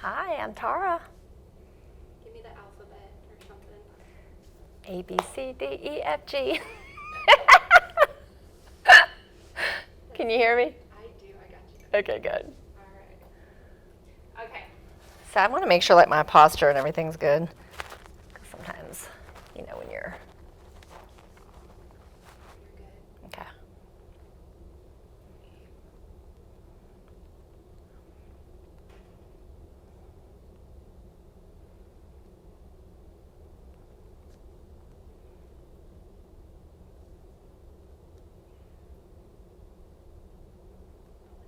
Hi, I'm Tara. Give me the alphabet or something. A, B, C, D, E, F, G. Can you hear me? I do, I got you. Okay, good. All right. Okay. So I want to make sure that my posture and everything's good. 'Cause sometimes, when you're... You're good. Okay.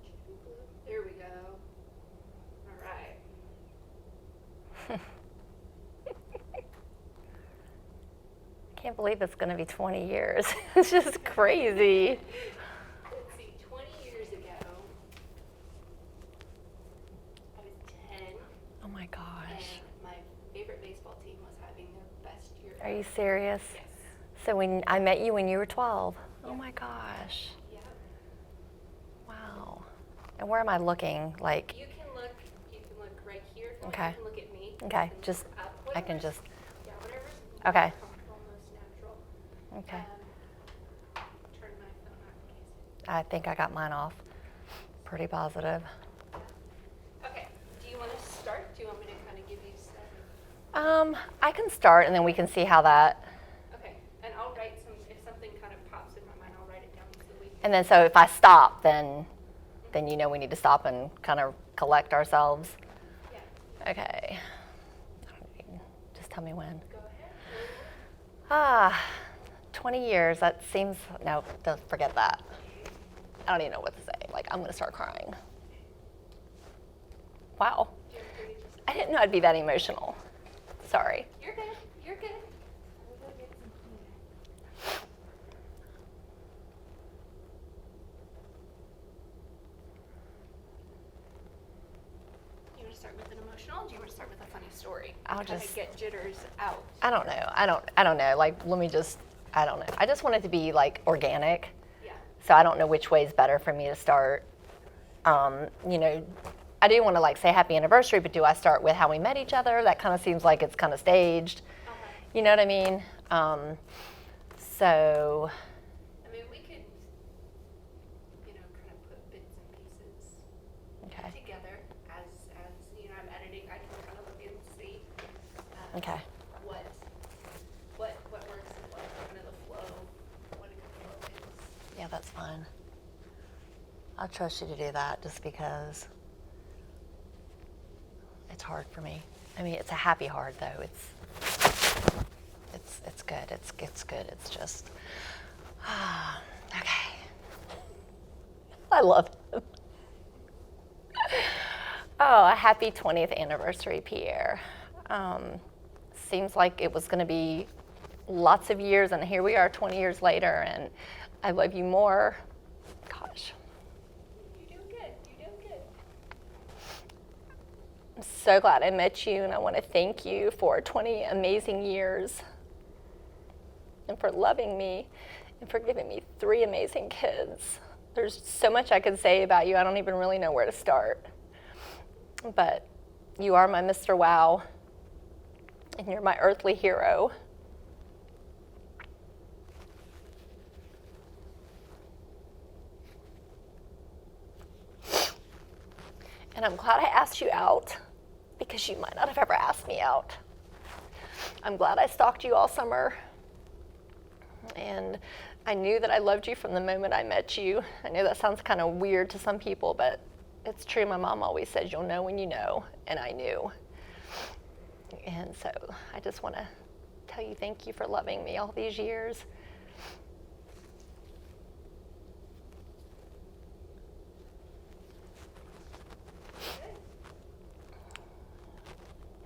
It should be blue. There we go. All right. I can't believe it's going to be 20 years. It's just crazy. Let's see, 20 years ago, I was 10. Oh my gosh. And my favorite baseball team was having their best year. Are you serious? Yes. So when I met you when you were 12. Oh Yeah. my gosh. Yep. Wow. And where am I looking? Like, You can look right here if you want. Okay. You can look at me. Okay, You can just- look up. I can Whatever's- just... Yeah, whatever's Okay. most comfortable, most natural. Okay. Turn my phone on in case. I think I got mine off. Pretty positive. Okay. Do you want to start? Do you want me to kind of give you some? I can start and then we can see how that... Okay. And I'll write some. If something kind of pops in my mind, I'll write it down so we can. And then so if I stop, then we need to stop and kind of collect ourselves. Yeah. Okay. Just tell me when. Go ahead. 20 years, that seems... No, don't forget that. I don't even know what to say. Like, I'm going to start crying. Wow. You're free to just. I didn't know I'd be that emotional. Sorry. You're good. You're good. I'll go get some cleaner. You want to start with an emotional? Or do you want to start with a funny story? I'll Kind just- of get jitters out. I don't know. I don't know. Like, let me just... I don't know. I just want it to be, like, organic. Yeah. So I don't know which way is better for me to start. I do want to like say happy anniversary, but do I start with how we met each other? That kind of seems like it's kind of staged. Okay. You know what I mean? So I mean, we could, kind of put bits and pieces okay, together as I'm editing. I can kind of look and see. okay, What works and what kind of the flow, what a good flow is. yeah, that's fine. I'll trust you to do that, just because it's hard for me. I mean, it's a happy hard though. It's good. It's good. It's just okay. I love him. Oh, a happy 20th anniversary, Pierre. Seems like it was going to be lots of years, and here we are 20 years later, and I love you more. Gosh. You're doing good. You're doing good. I'm so glad I met you, and I want to thank you for 20 amazing years and for loving me and for giving me 3 amazing kids. There's so much I could say about you. I don't even really know where to start. But you are my Mr. Wow, and you're my earthly hero. And I'm glad I asked you out, because you might not have ever asked me out. I'm glad I stalked you all summer. And I knew that I loved you from the moment I met you. I know that sounds kind of weird to some people, but it's true. My mom always says, you'll know when you know, and I knew. And so I just want to tell you thank you for loving me all these years.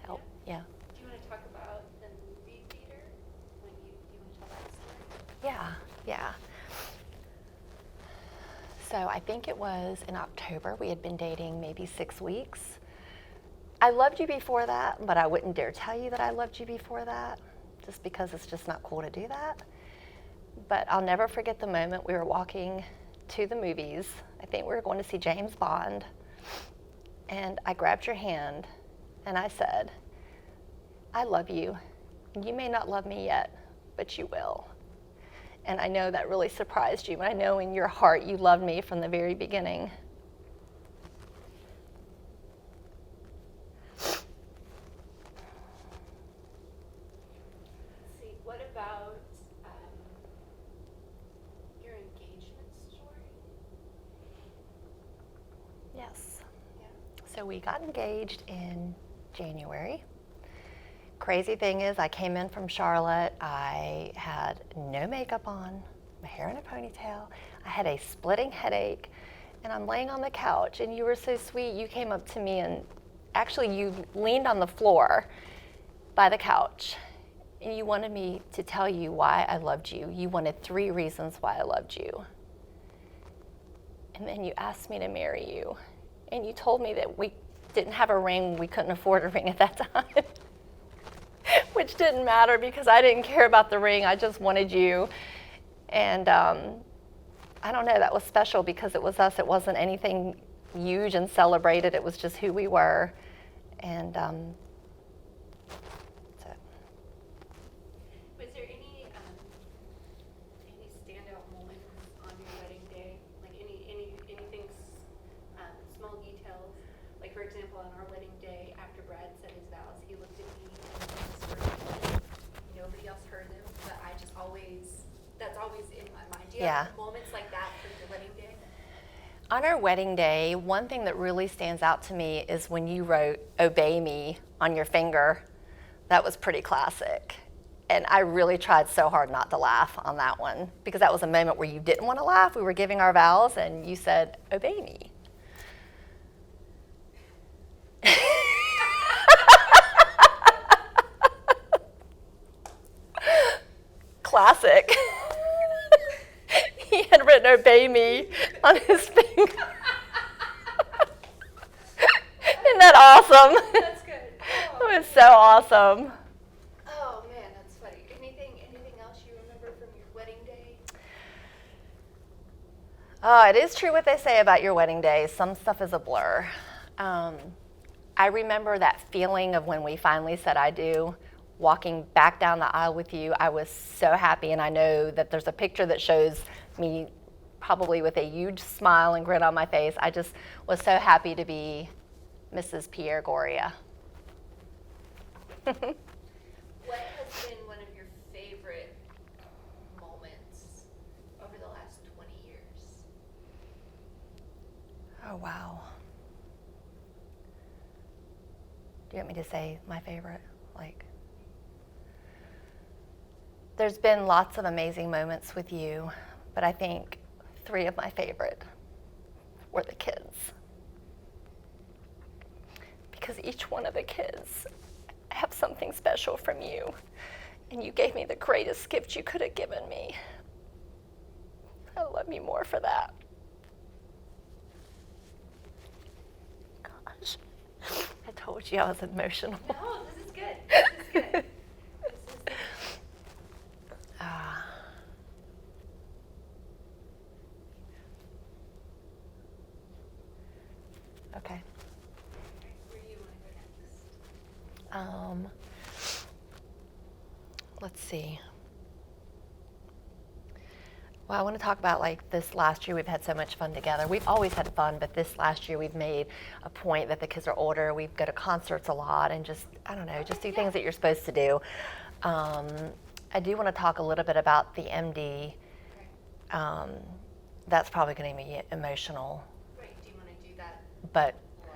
Help, yeah. Do you want to talk about the movie theater when you want to tell that story? Yeah. So I think it was in October. We had been dating maybe 6 weeks. I loved you before that, but I wouldn't dare tell you that I loved you before that, just because it's just not cool to do that. But I'll never forget the moment we were walking to the movies. I think we were going to see James Bond. And I grabbed your hand and I said, I love you. You may not love me yet, but you will. And I know that really surprised you. And I know in your heart you loved me from the very beginning. See, what about your engagement story? Yes. Yeah. So we got engaged in January. Crazy thing is, I came in from Charlotte. I had no makeup on, my hair in a ponytail. I had a splitting headache, and I'm laying on the couch, and you were so sweet. You came up to me, and actually you leaned on the floor by the couch, and you wanted me to tell you why I loved you. You wanted 3 reasons why I loved you. And then you asked me to marry you, and you told me that we didn't have a ring. We couldn't afford a ring at that time. Which didn't matter because I didn't care about the ring. I just wanted you. And I don't know, that was special because it was us. It wasn't anything huge and celebrated. It was just who we were. And so. Was there any standout moments on your wedding day? Like anything, small details? Like for example, on our wedding day, after Brad said his vows, he looked at me and whispered. Nobody else heard him, but that's always in my mind. Do you have moments like that for your wedding day? On our wedding day, one thing that really stands out to me is when you wrote "Obey Me" on your finger. That was pretty classic. And I really tried so hard not to laugh on that one because that was a moment where you didn't want to laugh. We were giving our vows and you said, "Obey me." Classic. He had written "Obey Me" on his finger. Isn't that awesome? That's good. Oh. It was so awesome. Oh man, that's funny. Anything else you remember from your wedding day? Oh, it is true what they say about your wedding day. Some stuff is a blur. I remember that feeling of when we finally said "I do," walking back down the aisle with you. I was so happy, and I know that there's a picture that shows me probably with a huge smile and grin on my face. I just was so happy to be Mrs. Pierre Goria. What has been one of your favorite moments over the last 20 years? Oh, wow. Do you want me to say my favorite? There's been lots of amazing moments with you, but I think 3 of my favorite were the kids. Because each one of the kids have something special from you, and you gave me the greatest gift you could have given me. I love you more for that. Gosh, I told you I was emotional. No, this is good. This is good. This is good. Okay. Where do you want to go next? Let's see. Well, I want to talk about this last year. We've had so much fun together. We've always had fun, but this last year we've made a point that the kids are older. We go to concerts a lot and just do things that you're supposed to do. I do want to talk a little bit about the MD. That's probably going to be emotional. Right, do you want to do that But last?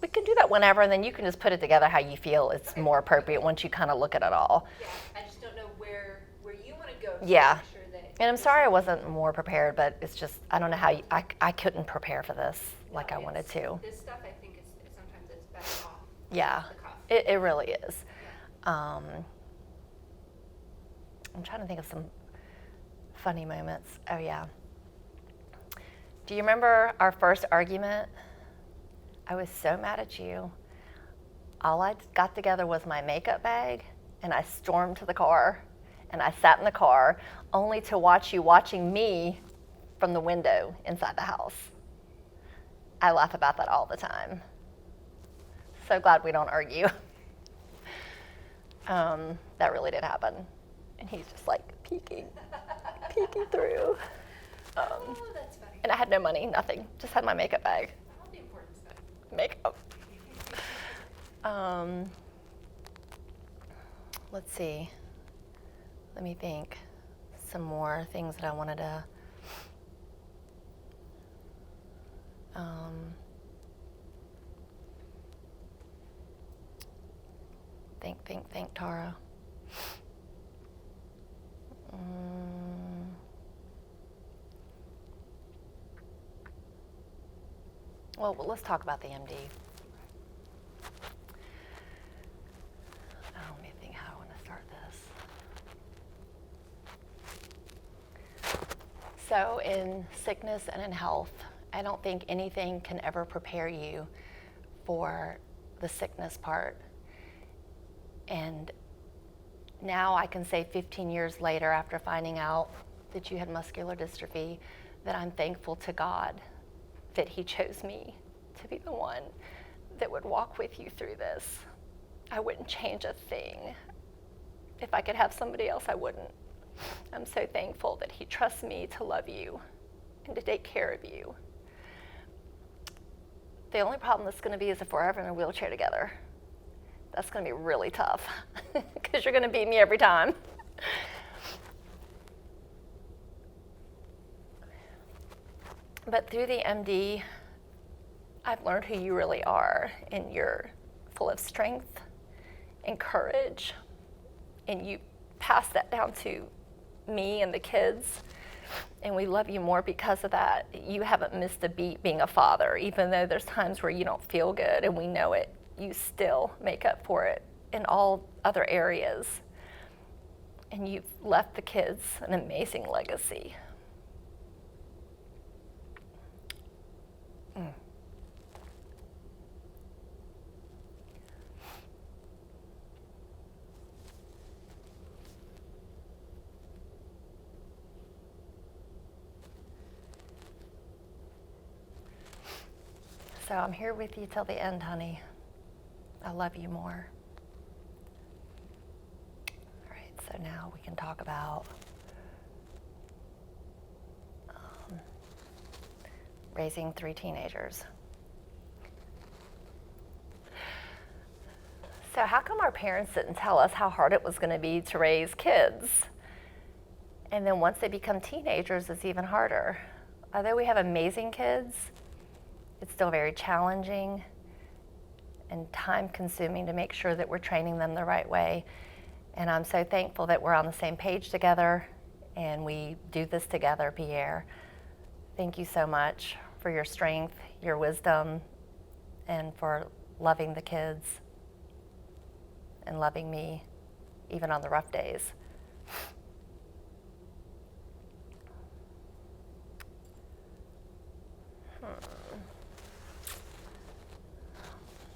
we can do that whenever, and then you can just put it together how you feel it's more appropriate once you kind of look at it all. Yeah, I just don't know where you want to go to Yeah. make sure that... And I'm sorry I wasn't more prepared, but it's just, I don't know how I couldn't prepare for this like I wanted to. This stuff, I think, sometimes it's better off Yeah, the cuff. it really is. Yeah. I'm trying to think of some funny moments. Oh, yeah. Do you remember our first argument? I was so mad at you. All I got together was my makeup bag, and I stormed to the car, and I sat in the car only to watch you watching me from the window inside the house. I laugh about that all the time. So glad we don't argue. That really did happen. And he's just like peeking through. Oh, that's funny. And I had no money, nothing. Just had my makeup bag. All the important stuff. Makeup. Let's see. Let me think. Some more things that I wanted to. Think, Tara. Well, let's talk about the MD. Let me think how I want to start this. So, in sickness and in health, I don't think anything can ever prepare you for the sickness part. And now I can say 15 years later, after finding out that you had muscular dystrophy, that I'm thankful to God that He chose me to be the one that would walk with you through this. I wouldn't change a thing. If I could have somebody else, I wouldn't. I'm so thankful that He trusts me to love you and to take care of you. The only problem that's going to be is if we're ever in a wheelchair together. That's going to be really tough because you're going to beat me every time. But through the MD, I've learned who you really are, and you're full of strength and courage, and you pass that down to me and the kids, and we love you more because of that. You haven't missed a beat being a father, even though there's times where you don't feel good, and we know it. You still make up for it in all other areas. And you've left the kids an amazing legacy. So I'm here with you till the end, honey. I love you more. All right, so now we can talk about raising 3 teenagers. So how come our parents didn't tell us how hard it was going to be to raise kids? And then once they become teenagers, it's even harder. Although we have amazing kids, it's still very challenging and time-consuming to make sure that we're training them the right way. And I'm so thankful that we're on the same page together and we do this together, Pierre. Thank you so much for your strength, your wisdom, and for loving the kids and loving me, even on the rough days.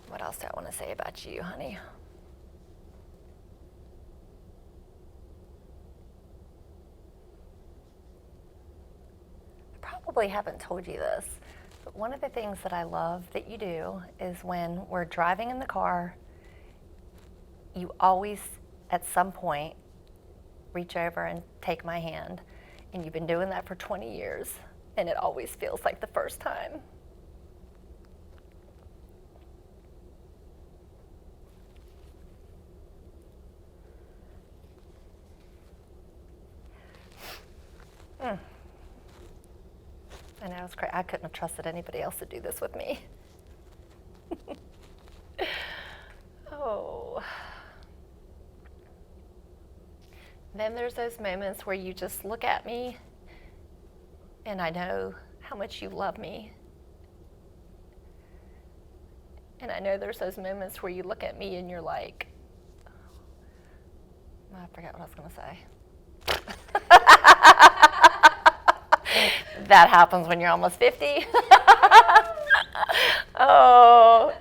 What else do I want to say about you, honey? I probably haven't told you this, but one of the things that I love that you do is when we're driving in the car, you always, at some point, reach over and take my hand. And you've been doing that for 20 years, and it always feels like the first time. I know, it's great. I couldn't have trusted anybody else to do this with me. Oh. Then there's those moments where you just look at me and I know how much you love me. And I know there's those moments where you look at me and you're like, I forgot what I was going to say. That happens when you're almost 50. Oh.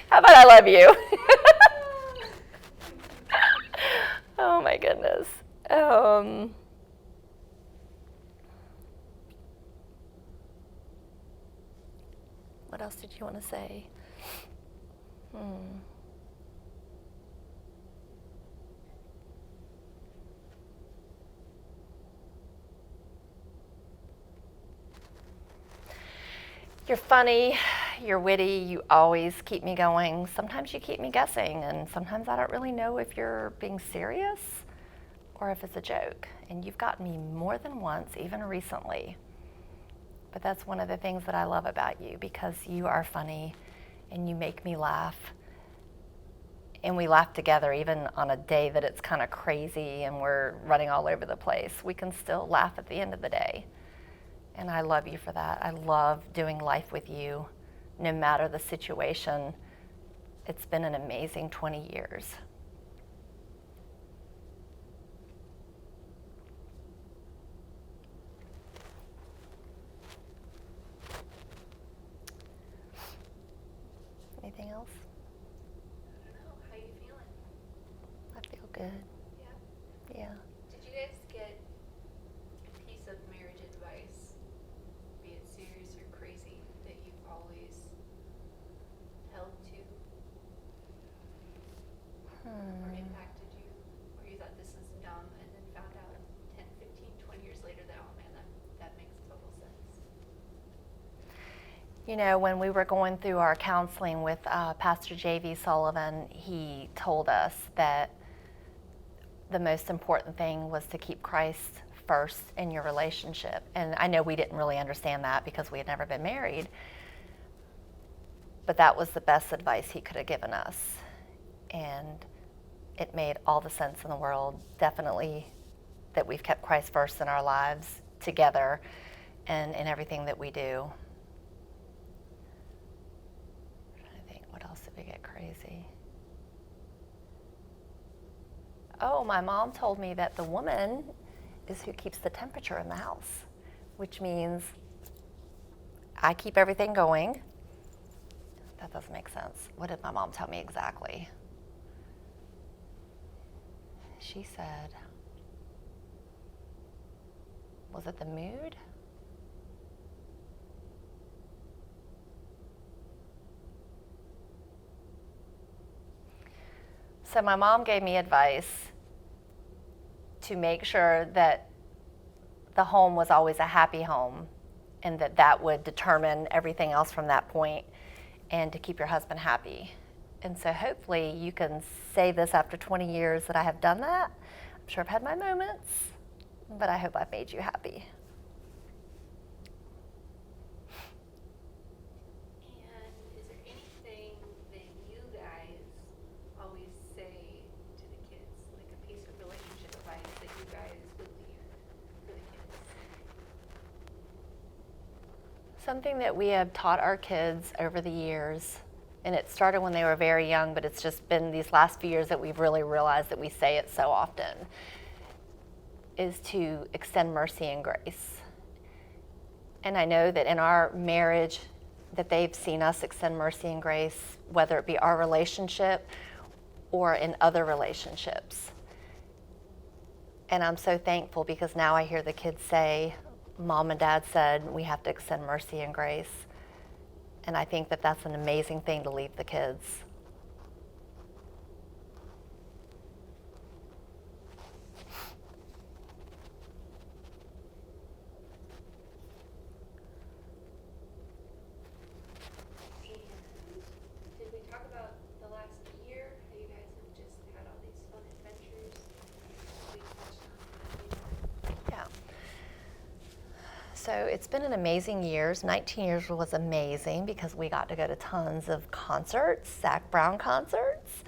How about I love you? Oh my goodness. What else did you want to say? You're funny, you're witty, you always keep me going. Sometimes you keep me guessing, and sometimes I don't really know if you're being serious or if it's a joke. And you've gotten me more than once, even recently. But that's one of the things that I love about you, because you are funny and you make me laugh. And we laugh together even on a day that it's kind of crazy and we're running all over the place. We can still laugh at the end of the day. And I love you for that. I love doing life with you, no matter the situation. It's been an amazing 20 years. Anything else? I don't know. How you feeling? I feel good. Yeah. Yeah. Did you guys get a piece of marriage advice, be it serious or crazy, that you've always held to or impacted you? Or you thought this is dumb and then found out 10, 15, 20 years later that, oh man, that makes total sense? You know, when we were going through our counseling with Pastor J.V. Sullivan, he told us that the most important thing was to keep Christ first in your relationship. And I know we didn't really understand that because we had never been married, but that was the best advice he could have given us. And it made all the sense in the world, definitely, that we've kept Christ first in our lives together and in everything that we do. I'm trying to think, what else did we get crazy? Oh, my mom told me that the woman is who keeps the temperature in the house, which means I keep everything going. That doesn't make sense. What did my mom tell me exactly? She said, was it the mood? So my mom gave me advice to make sure that the home was always a happy home and that would determine everything else from that point, and to keep your husband happy. And so hopefully you can say this after 20 years that I have done that. I'm sure I've had my moments, but I hope I've made you happy. And is there anything that you guys always say to the kids, like a piece of relationship advice that you guys would leave for the kids? Something that we have taught our kids over the years, and it started when they were very young, but it's just been these last few years that we've really realized that we say it so often, is to extend mercy and grace. And I know that in our marriage that they've seen us extend mercy and grace, whether it be our relationship or in other relationships. And I'm so thankful because now I hear the kids say, Mom and Dad said we have to extend mercy and grace. And I think that that's an amazing thing to leave the kids. And did we talk about the last year? How you guys have just had all these fun adventures? We touched on that. Yeah. So it's been an amazing years. 19 years was amazing because we got to go to tons of concerts, Zach Brown concerts,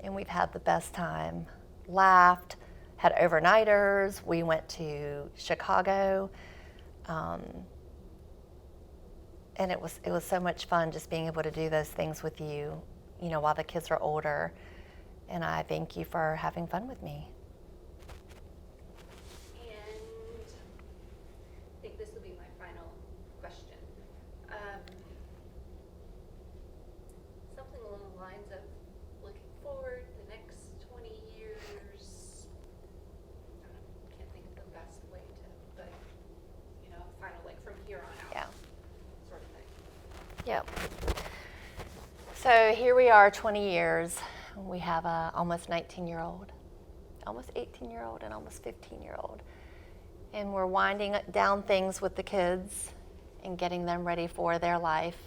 and we've had the best time. Laughed, had overnighters. We went to Chicago, and it was so much fun just being able to do those things with you, while the kids are older. And I thank you for having fun with me. And I think this will be my final question. Something along the lines of looking forward the next 20 years. I don't know, can't think of the best way to, but final, like from here on out. Yeah. Sort of thing. Yep. So here we are 20 years. We have a almost 19-year-old, almost 18-year-old, and almost 15-year-old. And we're winding down things with the kids and getting them ready for their life.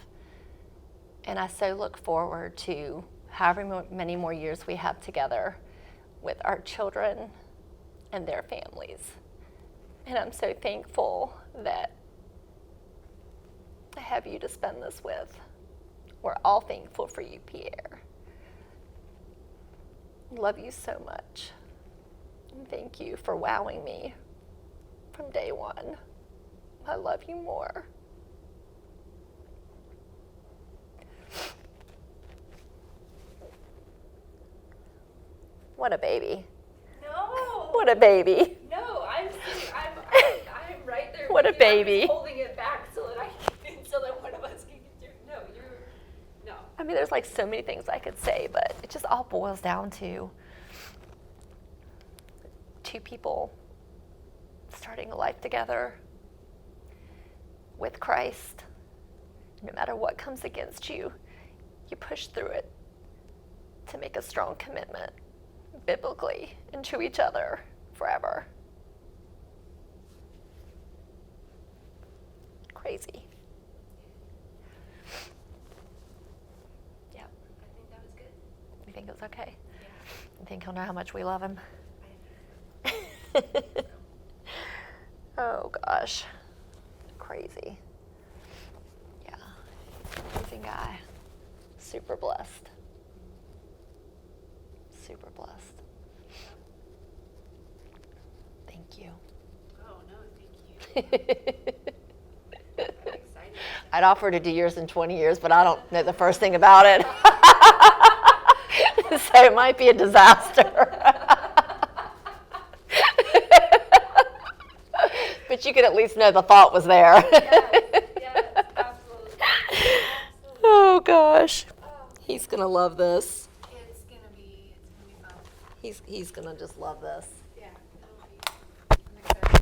And I so look forward to however many more years we have together with our children and their families. And I'm so thankful that I have you to spend this with. We're all thankful for you, Pierre. Love you so much. And thank you for wowing me from day one. I love you more. What a baby. No. What a baby. No, I'm right there. What a with you. I'm baby. just holding it back so that one of us can get through. No. I mean, there's like so many things I could say, but it just all boils down to two people starting a life together with Christ. No matter what comes against you, you push through it to make a strong commitment biblically and to each other forever. Crazy. Yeah. I think that was good. You think it was okay? Yeah. You think he'll know how much we love him? I think so. Oh gosh. Crazy. Yeah. Amazing guy. Super blessed. Super blessed. Thank you. Oh no, thank you. I'm excited. I'd offer to do yours in 20 years, but I don't know the first thing about it. So it might be a disaster. But you could at least know the thought was there. Yes, absolutely. Oh gosh. Oh, He's gonna love this. it's gonna be fun. He's gonna just love this.